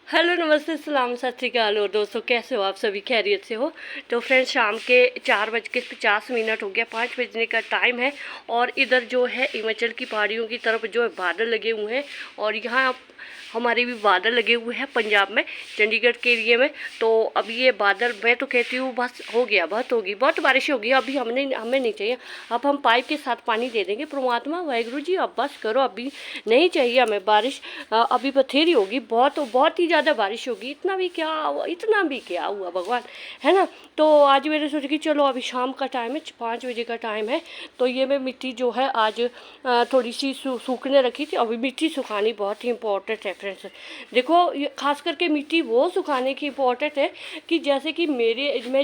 Hello, नमस्ते, सलाम, सत श्री अकाल। और दोस्तों, कैसे हो आप सभी? खैरियत से हो? तो फ्रेंड्स, शाम के 4:50 हो गया, 5 बजने का टाइम है। और इधर जो है हिमाचल की पहाड़ियों की तरफ जो है बादल लगे हुए हैं। और यहाँ हमारे भी बादल लगे हुए हैं पंजाब में, चंडीगढ़ के एरिए में। तो अभी ये बादल, मैं तो कहती हूँ बस हो गया, बहुत होगी, बहुत बारिश होगी। अभी हमें नहीं चाहिए। अब हम पाइप के साथ पानी दे देंगे। परमात्मा वाहिगुरु जी, अब बस करो, अभी नहीं चाहिए हमें बारिश। अभी बथेरी होगी, बहुत ही ज़्यादा बारिश होगी। इतना भी क्या हुआ भगवान, है ना। तो आज मैंने सोचा कि चलो, अभी शाम का टाइम है, 5 बजे का टाइम है। तो ये मैं मिट्टी जो है आज थोड़ी सी सूखने रखी थी। अभी मिट्टी सुखानी बहुत ही इम्पोर्टेंट है फ्रेंड्स। देखो, ये खास करके मिट्टी वो सुखाने की इम्पोर्टेंट है कि जैसे कि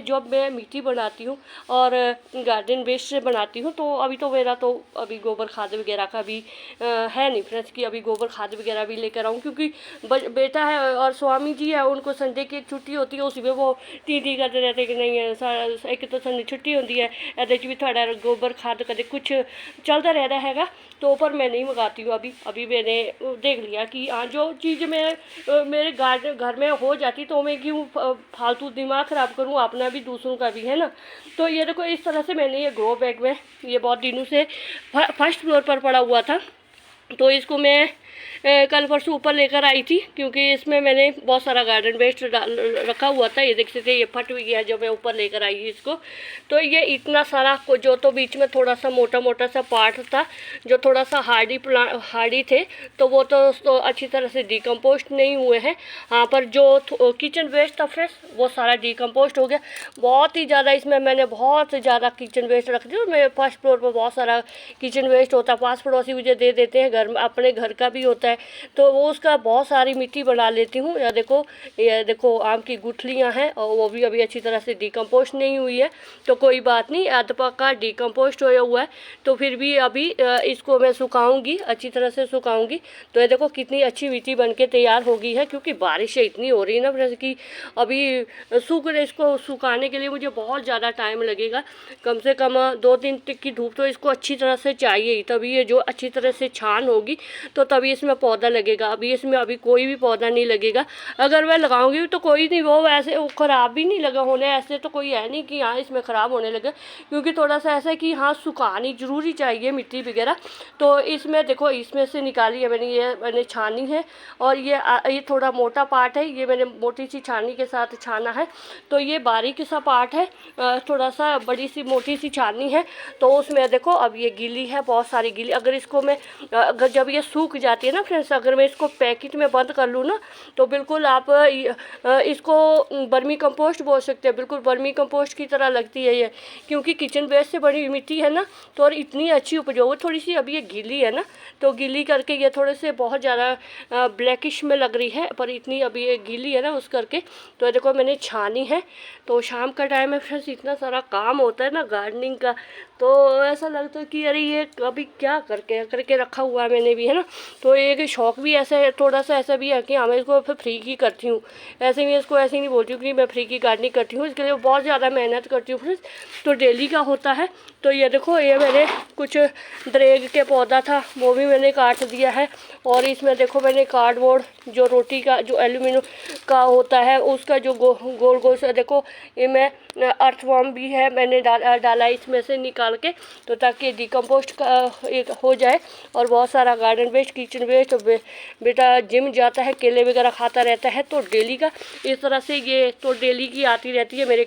जब मैं मिट्टी बनाती हूँ और गार्डन वेस्ट से बनाती हूँ, तो अभी तो मेरा तो अभी गोबर खाद वगैरह का भी है नहीं फ्रेंड्स, कि अभी गोबर खाद वगैरह भी लेकर आऊँ। क्योंकि बेटा है और स्वामी जी है, उनको संडे की एक छुट्टी होती है, उसमें वो टी करते रहते हैं कि नहीं है, एक तो संडे छुट्टी होती है, ਇਹਦੇ 'ਚ भी थोड़ा गोबर खाद कदे कुछ चलता रहता हैगा। तो पर मैं नहीं मंगाती हूँ अभी मैंने देख लिया कि हाँ, जो चीज़ मेरे घर में हो जाती तो मैं क्यों फालतू दिमाग ख़राब करूँ, अपना भी दूसरों का भी, है ना। तो ये देखो, इस तरह से मैंने ये ग्रो बैग में, ये बहुत दिनों से फर्स्ट फ्लोर पर पड़ा हुआ था। तो इसको मैं कल परसों ऊपर लेकर आई थी, क्योंकि इसमें मैंने बहुत सारा गार्डन वेस्ट रखा हुआ था। ये देख सकते हैं, ये फट भी गया जब मैं ऊपर लेकर आई इसको। तो ये इतना सारा जो तो बीच में थोड़ा सा मोटा सा पार्ट था, जो थोड़ा सा हार्डी थे, तो वो तो अच्छी तरह से डिकम्पोस्ट नहीं हुए हैं। हाँ, पर जो किचन वेस्ट था फ्रेश, वो सारा डिकम्पोस्ट हो गया। बहुत ही ज़्यादा इसमें मैंने बहुत ज़्यादा किचन वेस्ट रख दिया। मेरे फर्स्ट फ्लोर पर बहुत सारा किचन वेस्ट होता है, पास पड़ोसी मुझे दे देते हैं, अपने घर का भी होता है। तो वो उसका बहुत सारी मिट्टी बना लेती हूँ। ये देखो आम की गुठलियाँ हैं, और वो भी अभी अच्छी तरह से डिकम्पोस्ट नहीं हुई है। तो कोई बात नहीं, आध पक्का डिकम्पोस्ट होया हुआ है। तो फिर भी अभी इसको मैं सुखाऊंगी, अच्छी तरह से सुखाऊंगी। तो ये देखो कितनी अच्छी मिट्टी बन के तैयार हो गई है, क्योंकि बारिश इतनी हो रही है ना जैसे कि अभी इसको सुखाने के लिए मुझे बहुत ज़्यादा टाइम लगेगा। कम से कम 2 दिन तक की धूप तो इसको अच्छी तरह से चाहिए, तभी ये जो अच्छी तरह से छान होगी तो तभी इसमें पौधा लगेगा। अभी कोई भी पौधा नहीं लगेगा। अगर मैं लगाऊंगी तो कोई नहीं, वो वैसे वो ख़राब भी नहीं लगा होने, ऐसे तो कोई है नहीं कि हाँ इसमें ख़राब होने लगे। क्योंकि थोड़ा सा ऐसा है कि हाँ, सुखानी ज़रूरी चाहिए मिट्टी वगैरह। तो इसमें देखो, इसमें से निकाली है मैंने छानी है। और ये थोड़ा मोटा पार्ट है, ये मैंने मोटी सी छानी के साथ छाना है। तो ये बारीक सा पार्ट है, थोड़ा सा बड़ी सी मोटी सी छानी है। तो उसमें देखो, अब ये गीली है, बहुत सारी गीली। अगर इसको मैं जब ये सूख जाती है ना फ्रेंड्स, अगर मैं इसको पैकेट में बंद कर लूँ ना, तो बिल्कुल आप इसको वर्मी कंपोस्ट बोल सकते हैं। बिल्कुल वर्मी कंपोस्ट की तरह लगती है ये, क्योंकि किचन वेस्ट से बनी मिट्टी है ना। तो और इतनी अच्छी उपजाऊ है। थोड़ी सी अभी ये गीली है ना, तो गीली करके ये थोड़े से बहुत ज़्यादा ब्लैकिश में लग रही है, पर इतनी अभी ये गीली है ना उस करके। तो देखो मैंने छानी है। तो शाम का टाइम है फ्रेंड्स, इतना सारा काम होता है ना गार्डनिंग का, तो ऐसा लगता है कि अरे ये अभी क्या करके रखा हुआ है मैंने भी, है ना। तो एक शौक भी ऐसा है, थोड़ा सा ऐसा भी है कि हाँ, मैं इसको फिर फ्री की करती हूँ। ऐसे मैं इसको ऐसे ही नहीं बोलती हूँ कि मैं फ्री की गार्डनिंग करती हूँ, इसके लिए बहुत ज़्यादा मेहनत करती हूँ फ्रेंड्स। तो डेली का होता है। तो ये देखो, ये मैंने कुछ दरेग के पौधा था, वो भी मैंने काट दिया है। और इसमें देखो, मैंने कार्डबोर्ड, जो रोटी का जो एल्यूमिनियम का होता है, उसका जो गोल गोल से, देखो ये मैं अर्थवर्म भी है, मैंने डाला इसमें से निकाल के, तो ताकि डिकम्पोस्ट हो जाए। और बहुत सारा गार्डन वेस्ट, किचन वेस्ट, बेटा जिम जाता है, केले वगैरह खाता रहता है, तो डेली का इस तरह से ये तो डेली की आती रहती है मेरे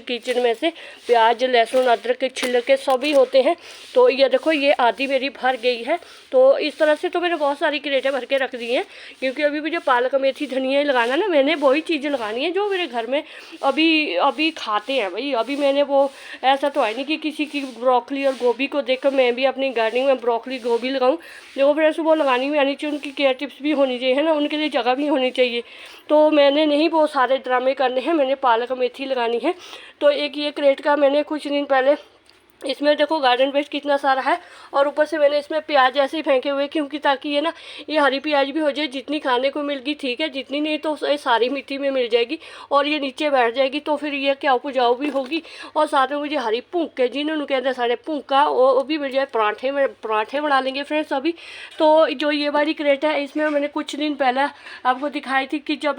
किचन में से। प्याज, लहसुन, अदरक के छिलके सभी होते हैं। तो ये देखो, ये आधी मेरी भर गई है। तो इस तरह से तो मैंने बहुत सारी क्रेटें भर के रख दी हैं, क्योंकि अभी मुझे पालक, मेथी, धनिया लगाना ना, मैंने वही चीज़ें लगानी है जो मेरे घर में अभी खाते हैं भाई। अभी मैंने वो, ऐसा तो है नहीं कि किसी की ब्रोकली और गोभी को देखकर मैं भी अपनी गार्डनिंग में ब्रोकली गोभी लगाऊं। जो फ्रेंड्स वो लगानी भी आनी चाहिए, उनकी केयर टिप्स भी होनी चाहिए, है ना, उनके लिए जगह भी होनी चाहिए। तो मैंने नहीं वो सारे ड्रामे करने हैं, मैंने पालक मेथी लगानी है। तो एक ये क्रेट का मैंने कुछ दिन पहले इसमें देखो गार्डन वेस्ट कितना सारा है। और ऊपर से मैंने इसमें प्याज ऐसे ही फेंके हुए, क्योंकि ताकि ये ना ये हरी प्याज भी हो जाए, जितनी खाने को मिल गई ठीक है, जितनी नहीं तो ये सारी मिट्टी में मिल जाएगी और ये नीचे बैठ जाएगी, तो फिर ये क्या उपजाऊ भी होगी। और साथ में मुझे हरी भूक है जिन्होंने कहते सारे भूका वो भी मिल जाए, पराठे बना लेंगे फ्रेंड्स अभी। तो जो ये वाली क्रेट है इसमें मैंने कुछ दिन पहले आपको दिखाई थी कि जब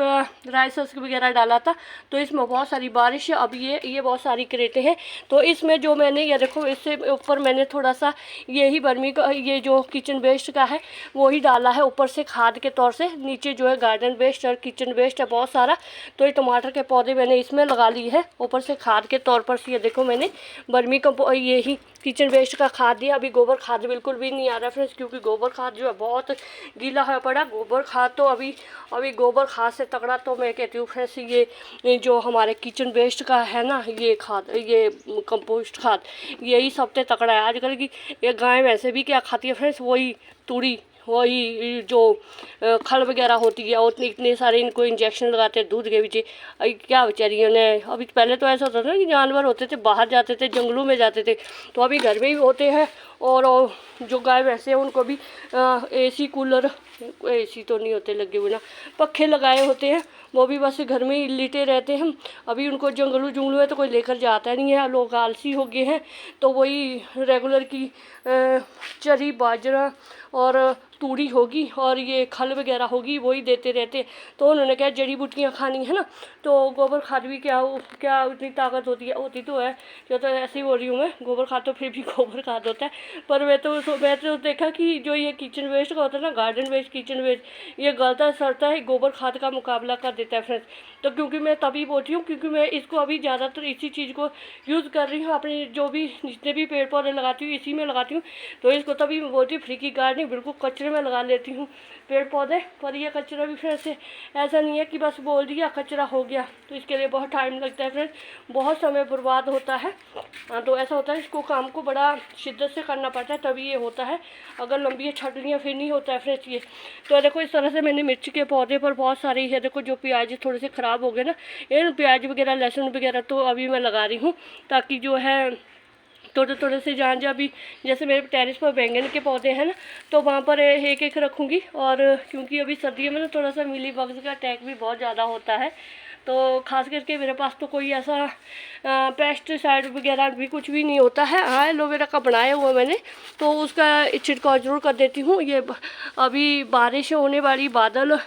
राइस वगैरह डाला था तो इसमें बहुत सारी बारिश है। अब ये बहुत सारी क्रेटें हैं। तो इसमें जो मैंने ये देखो इससे ऊपर मैंने थोड़ा सा यही बर्मी का ये जो किचन वेस्ट का है वो ही डाला है ऊपर से खाद के तौर से। नीचे जो है गार्डन वेस्ट और किचन वेस्ट है बहुत सारा। तो ये टमाटर के पौधे मैंने इसमें लगा लिए है ऊपर से खाद के तौर पर। ये देखो मैंने बर्मी का यही किचन वेस्ट का खाद दिया। अभी गोबर खाद बिल्कुल भी नहीं आ रहा फ्रेंड्स, क्योंकि गोबर खाद जो है बहुत गीला है पड़ा। गोबर खाद तो अभी गोबर खाद से तगड़ा तो मैं कहती हूँ फ्रेंड्स ये जो हमारे किचन वेस्ट का है ना ये खाद, ये कंपोस्ट खाद, यही सबसे तगड़ा है आजकल की। ये गाय वैसे भी क्या खाती है फ्रेंड्स, वही तूड़ी, वही जो खल वगैरह होती है, और इतने सारे इनको इंजेक्शन लगाते हैं दूध के पीछे। क्या बेचारी ने अभी, पहले तो ऐसा होता था कि जानवर होते थे बाहर जाते थे जंगलों में जाते थे, तो अभी घर में ही होते हैं। और जो गाय वैसे हैं उनको भी एसी कूलर, एसी तो नहीं होते लगे हुए ना, पखे लगाए होते हैं, वो भी बस घर में ही लेटे रहते हैं। अभी उनको जंगलों में तो कोई लेकर जाता नहीं है, लोग आलसी हो गए हैं। तो वही रेगुलर की चरी बाजरा और तूड़ी होगी और ये खल वगैरह होगी वही देते रहते। तो उन्होंने क्या जड़ी बूटियाँ खानी है ना, तो गोबर खाद भी क्या उतनी ताकत होती तो है। जो तो ऐसे ही बोल रही हूँ मैं, गोबर खाद तो फिर भी गोबर खाद होता है। पर मैं तो देखा कि जो ये किचन वेस्ट का होता है ना, गार्डन वेस्ट किचन वेस्ट, ये गलता सड़ता है गोबर खाद का मुकाबला कर देता है फ्रेंड्स। तो क्योंकि मैं तभी बोलती हूँ क्योंकि मैं इसको अभी ज़्यादातर इसी चीज़ को यूज़ कर रही हूँ, अपने जो भी जितने भी पेड़ पौधे लगाती हूँ इसी में लगाती हूँ। तो इसको तभी मैं बोलती हूँ फ्री की गार्डनिंग, बिल्कुल कचरे में लगा लेती हूँ पेड़ पौधे। पर ये कचरा भी फिर से ऐसा नहीं है कि बस बोल दिया कचरा हो गया, तो इसके लिए बहुत टाइम लगता है फ्रेंड्स, बहुत समय बर्बाद होता है। हाँ, तो ऐसा होता है इसको काम को बड़ा शिद्दत से करना पड़ता है तभी ये होता है, अगर लंबी छटनियाँ फिर नहीं होता है फ्रेंड्स ये। तो देखो इस तरह से मैंने मिर्च के पौधे पर बहुत सारी है, देखो जो प्याज थोड़े से ख़राब हो गए ना, ये प्याज वगैरह लहसुन वगैरह तो अभी मैं लगा रही हूँ ताकि जो है थोड़े से जहाँ भी, जैसे मेरे टेरेस पर बैंगन के पौधे हैं ना, तो वहाँ पर एक एक रखूँगी। और क्योंकि अभी सर्दियों में ना थोड़ा सा मिली बग्स का अटैक भी बहुत ज़्यादा होता है, तो खास करके मेरे पास तो कोई ऐसा पेस्टिसाइड वगैरह भी कुछ भी नहीं होता है। हाँ, एलोवेरा का बनाया हुआ मैंने, तो उसका छिड़काव जरूर कर देती हूँ। ये अभी बारिश होने वाली, बादल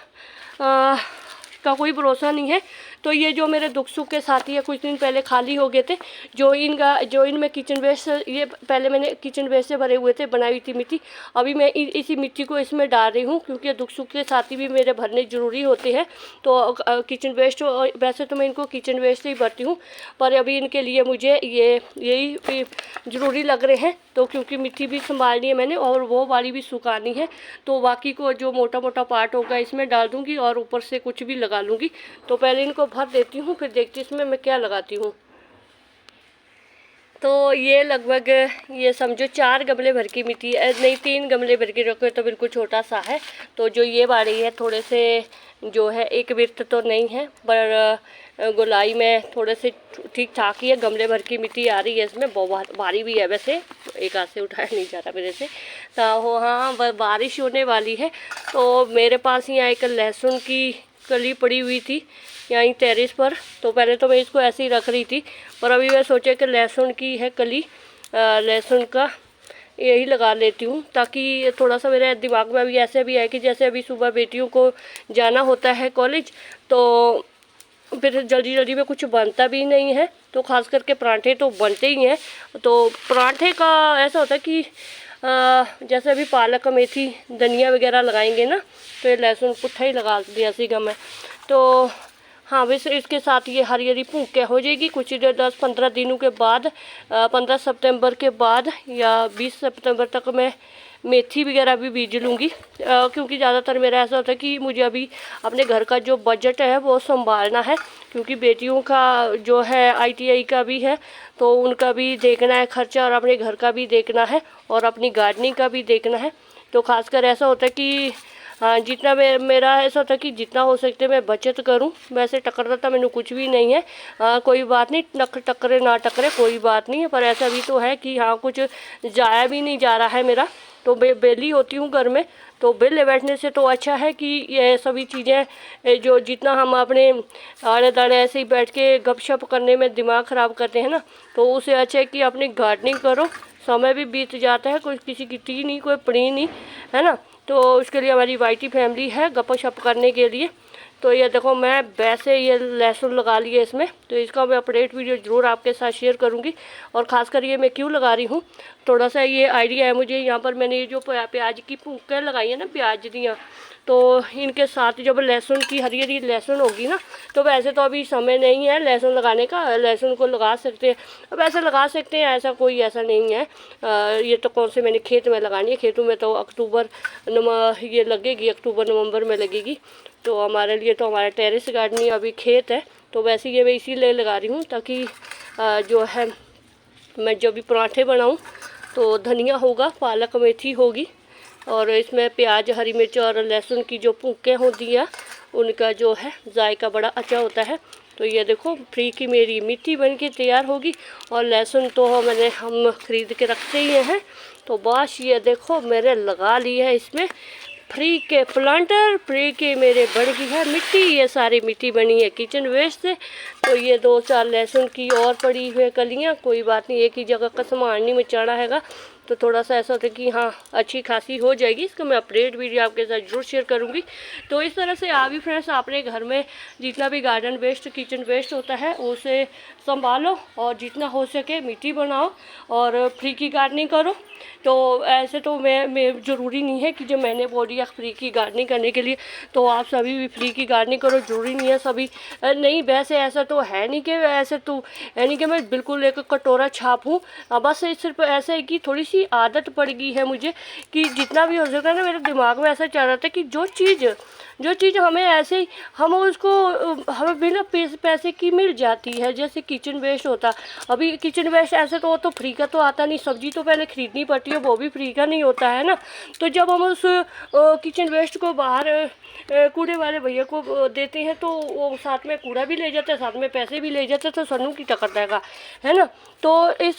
का कोई भरोसा नहीं है। तो ये जो मेरे दुख सुख के साथी है कुछ दिन पहले खाली हो गए थे, जो इनमें किचन वेस्ट, ये पहले मैंने किचन वेस्ट से भरे हुए थे, बनाई हुई थी मिट्टी। अभी मैं इसी मिट्टी को इसमें डाल रही हूँ क्योंकि दुख सुख के साथी भी मेरे भरने ज़रूरी होते हैं। तो किचन वेस्ट, वैसे तो मैं इनको किचन वेस्ट से ही भरती हूँ, पर अभी इनके लिए मुझे यही ज़रूरी लग रहे हैं। तो क्योंकि मिट्टी भी संभालनी है मैंने और वो वाली भी सुखानी है, तो बाकी को जो मोटा मोटा पार्ट होगा इसमें डाल दूँगी और ऊपर से कुछ भी लगा लूँगी। तो पहले इनको भर देती हूँ, फिर देखती हूँ इसमें मैं क्या लगाती हूँ। तो ये लगभग ये समझो 4 गमले भर की मिट्टी, नहीं 3 गमले भर के रखे तो बिल्कुल छोटा सा है। तो जो ये बाड़ी है थोड़े से जो है एक विर्थ तो नहीं है, पर गोलाई में थोड़े से ठीक ठाक ही है। गमले भर की मिट्टी आ रही है इसमें, बहुत भारी भी है वैसे, एक हाथ से उठाया नहीं जा रहा मेरे से। तो हाँ, बारिश होने वाली है। तो मेरे पास यहाँ एक लहसुन की कली पड़ी हुई थी यहीं टेरेस पर, तो पहले तो मैं इसको ऐसे ही रख रही थी, पर अभी मैं सोचा कि लहसुन की है कली, लहसुन का यही लगा लेती हूँ, ताकि थोड़ा सा मेरे दिमाग में अभी ऐसे भी है कि जैसे अभी सुबह बेटियों को जाना होता है कॉलेज, तो फिर जल्दी जल्दी में कुछ बनता भी नहीं है, तो ख़ास करके पराठे तो बनते ही हैं। तो पराठे का ऐसा होता है कि जैसे अभी पालक मेथी धनिया वगैरह लगाएंगे ना, तो ये लहसुन पुट्ठा ही लगा दिया सीगा मैं। तो हाँ, वैसे इसके साथ ये हरी हरी भूंके हो जाएगी कुछ 10-15 दिनों के बाद, 15 सितंबर के बाद या 20 सितंबर तक मैं मेथी वगैरह भी बीज लूँगी। क्योंकि ज़्यादातर मेरा ऐसा होता है कि मुझे अभी अपने घर का जो बजट है वो संभालना है, क्योंकि बेटियों का जो है ITI का भी है, तो उनका भी देखना है खर्चा, और अपने घर का भी देखना है और अपनी गार्डनिंग का भी देखना है। तो खासकर ऐसा होता है कि जितना मेरा ऐसा था कि जितना हो सकते मैं बचत करूं। वैसे टकरता था मैंने कुछ भी नहीं है, कोई बात नहीं, टकरे ना टकरे कोई बात नहीं है, पर ऐसा भी तो है कि हाँ कुछ जाया भी नहीं जा रहा है मेरा। तो बेली होती हूँ घर में, तो बेले बैठने से तो अच्छा है कि ये सभी चीज़ें जो जितना हम अपने आड़े दाड़े ऐसे ही बैठ के गपशप करने में दिमाग ख़राब करते हैं ना, तो उससे अच्छा है कि अपनी गार्डनिंग करो, समय भी बीत जाता है, कोई किसी की टी नहीं कोई पड़ी नहीं, है ना। तो उसके लिए हमारी वाइटी फैमिली है गपशप करने के लिए। तो ये देखो मैं वैसे ये लहसुन लगा लिए इसमें, तो इसका मैं अपडेट वीडियो ज़रूर आपके साथ शेयर करूँगी। और ख़ासकर ये मैं क्यों लगा रही हूँ, थोड़ा सा ये आइडिया है मुझे। यहाँ पर मैंने ये जो प्याज की पूंकें लगाई है ना, प्याज दियाँ, तो इनके साथ जब लहसुन की हरी हरी लहसुन होगी ना, तो वैसे तो अभी समय नहीं है लहसुन लगाने का, लहसुन को लगा सकते हैं, अब ऐसे लगा सकते हैं, ऐसा कोई ऐसा नहीं है। ये तो कौन से मैंने खेत में लगानी है, खेतों में तो अक्टूबर ये लगेगी, अक्टूबर नवंबर में लगेगी। तो हमारे लिए तो हमारा टेरेस गार्डनिंग अभी खेत है, तो वैसे ये मैं इसीलिए लगा रही हूँ ताकि जो है मैं जब भी पराठे बनाऊँ तो धनिया होगा, पालक मेथी होगी, और इसमें प्याज हरी मिर्च और लहसुन की जो पूंकें होती हैं उनका जो है जायका बड़ा अच्छा होता है। तो ये देखो फ्री की मेरी मिट्टी बन के तैयार होगी, और लहसुन तो हम ख़रीद के रखते ही हैं। तो बस ये देखो मेरे लगा ली है इसमें फ्री के प्लांटर, फ्री के मेरे बन गई है मिट्टी, ये सारी मिट्टी बनी है किचन वेस्ट से। तो ये 2-4 लहसुन की और पड़ी हुई कलियाँ, कोई बात नहीं, एक ही जगह का सामान नहीं मचाना हैगा, तो थोड़ा सा ऐसा होता है कि हाँ अच्छी खासी हो जाएगी। इसका मैं अपडेट वीडियो आपके साथ जरूर शेयर करूँगी। तो इस तरह से आप भी फ्रेंड्स अपने घर में जितना भी गार्डन वेस्ट किचन वेस्ट होता है उसे संभालो, और जितना हो सके मिट्टी बनाओ और फ्री की गार्डनिंग करो। तो ऐसे तो मैं ज़रूरी नहीं है कि जो मैंने बोली है फ्री की गार्डनिंग करने के लिए तो आप सभी भी फ्री की गार्डनिंग करो, ज़रूरी नहीं है सभी नहीं। वैसे ऐसा तो है नहीं कि ऐसे तो है नहीं कि मैं बिल्कुल एक कटोरा छापूँ, बस सिर्फ ऐसा है कि थोड़ी सी आदत पड़ गई है मुझे कि जितना भी हो सकता है ना, मेरे दिमाग में ऐसा चल रहा था कि जो चीज़ हमें ऐसे ही हम उसको हमें बिना पैसे की मिल जाती है, जैसे किचन वेस्ट होता। अभी किचन वेस्ट ऐसे तो वो तो फ्री का तो आता नहीं, सब्जी तो पहले ख़रीदनी पड़ती है, वो भी फ्री का नहीं होता है ना। तो जब हम उस किचन वेस्ट को बाहर कूड़े वाले भैया को देते हैं तो वो साथ में कूड़ा भी ले जाते हैं, साथ में पैसे भी ले जाते हैं, तो सन्नू की टक्कर देगा, है ना। तो इस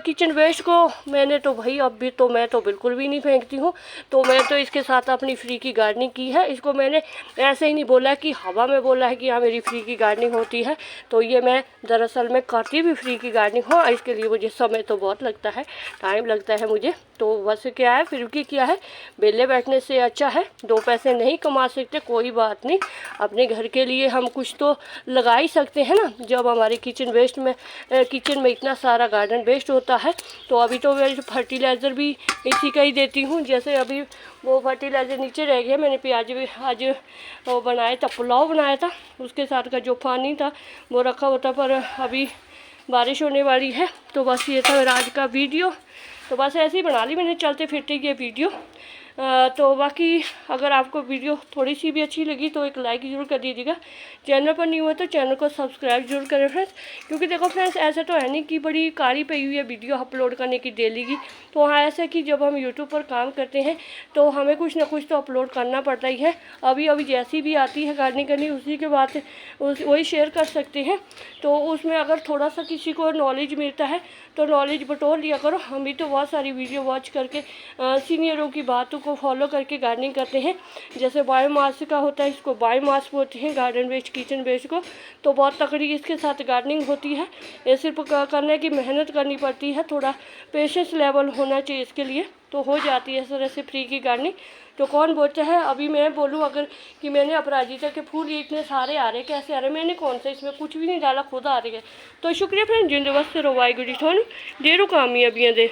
किचन वेस्ट को मैंने तो भाई अब भी तो मैं तो बिल्कुल भी नहीं फेंकती हूँ। तो मैं तो इसके साथ अपनी फ्री की गार्डनिंग की है। इसको मैंने ऐसे ही नहीं बोला कि हवा में बोला है कि हाँ मेरी फ्री की गार्डनिंग होती है, तो ये मैं दरअसल में करती भी फ्री की गार्डनिंग हो। इसके लिए मुझे समय तो बहुत लगता है, टाइम लगता है मुझे। तो बस क्या है फिर भी क्या है, बेले बैठने से अच्छा है। 2 पैसे नहीं कमा सकते कोई बात नहीं, अपने घर के लिए हम कुछ तो लगा ही सकते हैं ना। जब हमारे किचन में इतना सारा गार्डन वेस्ट होता है, तो अभी तो मैं फर्टिलाइज़र भी इसी का ही देती हूँ। जैसे अभी वो फर्टिलाइज़र नीचे रह गया, मैंने प्याज भी आज वो बनाया था, पुलाव बनाया था, उसके साथ का जो पानी था वो रखा होता, पर अभी बारिश होने वाली है। तो बस ये था मेरा आज का वीडियो, तो बस ऐसे ही बना ली मैंने चलते फिरते ये वीडियो। तो बाकी अगर आपको वीडियो थोड़ी सी भी अच्छी लगी तो एक लाइक ज़रूर कर दीजिएगा। चैनल पर न्यू है तो चैनल को सब्सक्राइब जरूर करें फ्रेंड्स, क्योंकि देखो फ्रेंड्स ऐसा तो है नहीं कि बड़ी कारी पई हुई है वीडियो अपलोड करने की डेली की। तो हाँ ऐसा कि जब हम यूट्यूब पर काम करते हैं तो हमें कुछ ना कुछ तो अपलोड करना पड़ता ही है। अभी जैसी भी आती है गार्डनिंग करनी उसी के बाद वही शेयर कर सकते हैं। तो उसमें अगर थोड़ा सा किसी को नॉलेज मिलता है तो नॉलेज बटोर लिया करो। हम भी तो बहुत सारी वीडियो वॉच करके सीनियरों की बातों को फॉलो करके गार्डनिंग करते हैं। जैसे बायोमास का होता है, इसको बायोमास बोलते हैं गार्डन वेस्ट किचन वेस्ट को। तो बहुत तकड़ी इसके साथ गार्डनिंग होती है। ये सिर्फ करने की मेहनत करनी पड़ती है, थोड़ा पेशेंस लेवल होना चाहिए इसके लिए, तो हो जाती है इस तरह से फ्री की गार्डनिंग। तो कौन बोलता है, अभी मैं बोलूँ अगर कि मैंने अपराजिता के फूल ये इतने सारे आ रहे कैसे आ रहे, मैंने कौन सा इसमें कुछ भी नहीं डाला, खुद आ रहे हैं। तो शुक्रिया फ्रेंड, जिंदे वास्ते रो वाहिगुरू जी थानू देरू कामयाबियां दे।